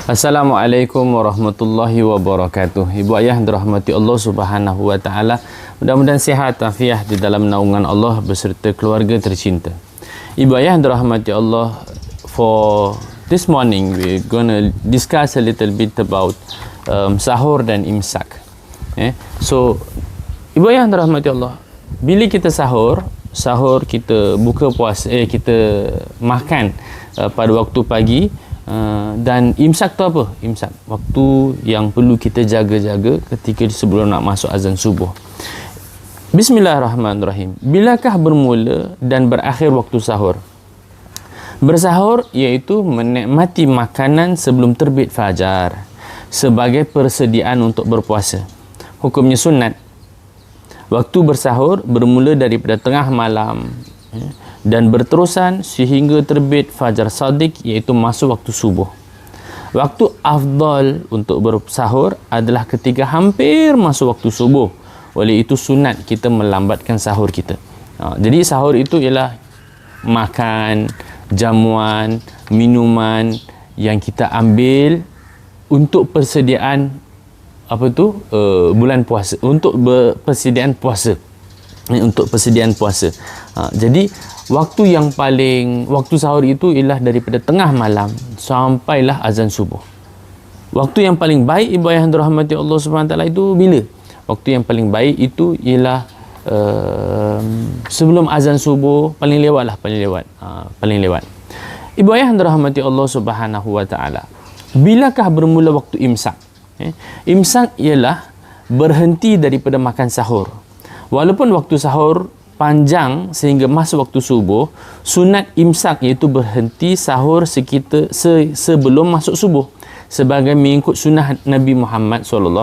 Assalamualaikum warahmatullahi wabarakatuh. Ibu ayah dirahmati Allah Subhanahu wa taala. Mudah-mudahan sihat afiah di dalam naungan Allah beserta keluarga tercinta. Ibu ayah dirahmati Allah, for this morning we're gonna discuss a little bit about sahur dan imsak. So ibu ayah dirahmati Allah, bila kita sahur kita buka puasa, kita makan pada waktu pagi. Dan imsak tu apa? Imsak, waktu yang perlu kita jaga-jaga ketika sebelum nak masuk azan subuh. Bismillahirrahmanirrahim. Bilakah bermula dan berakhir waktu sahur? Bersahur iaitu menikmati makanan sebelum terbit fajar sebagai persediaan untuk berpuasa. Hukumnya sunat. Waktu bersahur bermula daripada tengah malam dan berterusan sehingga terbit fajar sadiq, iaitu masuk waktu subuh. Waktu afdal untuk bersahur adalah ketika hampir masuk waktu subuh. Oleh itu sunat kita melambatkan sahur kita. Jadi sahur itu ialah makan, jamuan, minuman yang kita ambil untuk persediaan bulan puasa, untuk persediaan puasa. Jadi waktu sahur itu ialah daripada tengah malam sampailah azan subuh. Waktu yang paling baik ibu ayah dirahmati Allah Subhanahu wa taala itu bila? Waktu yang paling baik itu ialah sebelum azan subuh, paling lewat. Ibu ayah dirahmati Allah Subhanahu wa taala, bilakah bermula waktu imsak? Imsak ialah berhenti daripada makan sahur. Walaupun waktu sahur panjang sehingga masuk waktu subuh, sunat imsak iaitu berhenti sahur sebelum masuk subuh sebagai mengikut sunnah Nabi Muhammad SAW.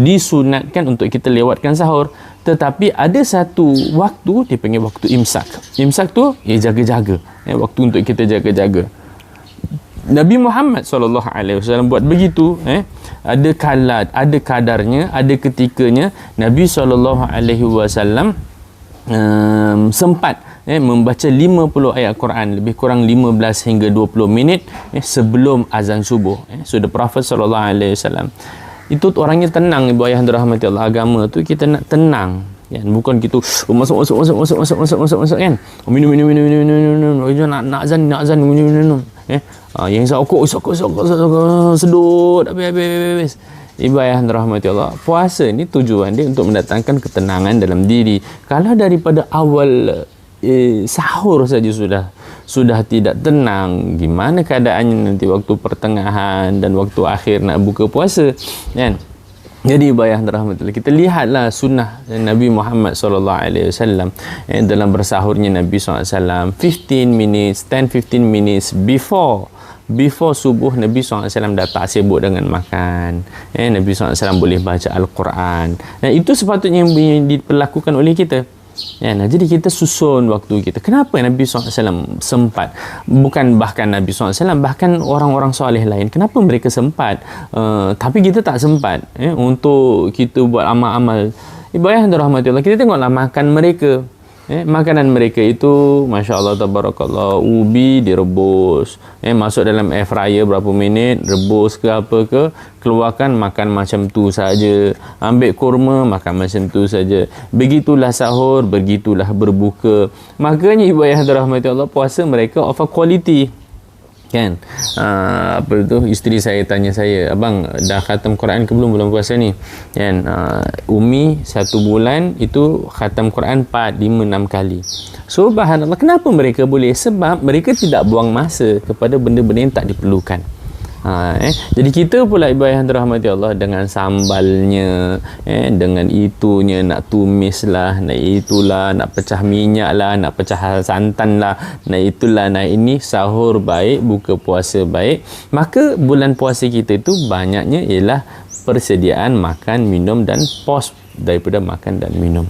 Disunatkan untuk kita lewatkan sahur, tetapi ada satu waktu dipanggil waktu imsak. Imsak tu jaga-jaga, waktu untuk kita jaga-jaga. Nabi Muhammad SAW buat begitu. Ada kadarnya, ada ketikanya Nabi SAW sempat membaca 50 ayat Quran, lebih kurang 15 hingga 20 minit sebelum azan subuh. So the Prophet SAW itu orangnya tenang. Ibu ayah dirahmati Allah, agama tu kita nak tenang, bukan gitu masuk kan, minum nak azan minum. Yang sokok sedut habis. Ibu ayah dirahmati Allah, puasa ni tujuan dia untuk mendatangkan ketenangan dalam diri. Kalau daripada awal sahur saja sudah tidak tenang, gimana keadaannya nanti waktu pertengahan dan waktu akhir nak buka puasa, kan? Jadi ibu ayah dirahmati, kita lihatlah sunnah Nabi Muhammad SAW dalam bersahurnya Nabi SAW 10 15 minutes before subuh. Nabi SAW dah tak sibuk dengan makan. Nabi SAW boleh baca Al-Quran. Itu sepatutnya yang diperlakukan oleh kita. Jadi kita susun waktu kita. Kenapa Nabi SAW sempat? Bukan bahkan Nabi SAW, bahkan orang-orang soleh lain. Kenapa mereka sempat? Tapi kita tak sempat untuk kita buat amal-amal. Ibu ayah dirahmati Allah, kita tengoklah makan mereka. Makanan mereka itu Masya Allah tabarakallah, ubi direbus, masuk dalam air fryer berapa minit, rebus ke apa ke, keluarkan, makan macam tu saja. Ambil kurma, makan macam tu saja. Begitulah sahur, begitulah berbuka. Makanya ibu ayah dirahmati Allah, puasa mereka of a quality, kan? Isteri saya tanya saya, abang dah khatam Quran ke belum bulan puasa ni, kan? Umi 1 bulan itu khatam Quran 4, 5, 6 kali. Subhanallah. Kenapa mereka boleh? Sebab mereka tidak buang masa kepada benda-benda yang tak diperlukan. Jadi kita pula ibu ayah dirahmati Allah, dengan sambalnya, dengan itunya, nak tumis lah, nak itulah, nak pecah minyak lah, nak pecah santan lah, nak itulah, nak ini. Sahur baik, buka puasa baik. Maka bulan puasa kita itu banyaknya ialah persediaan makan, minum dan pos daripada makan dan minum.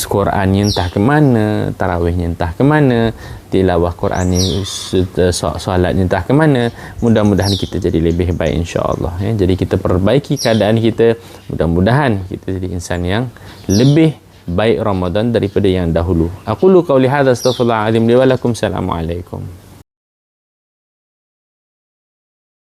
Qurannya entah ke mana, tarawihnya entah ke mana, tilawah Qurannya, solatnya entah ke mana. Mudah-mudahan kita jadi lebih baik insya-Allah. Jadi kita perbaiki keadaan kita, mudah-mudahan kita jadi insan yang lebih baik Ramadan daripada yang dahulu. Aqulu qauli hadza, astaghfirullahalazim li wa lakum. Assalamualaikum.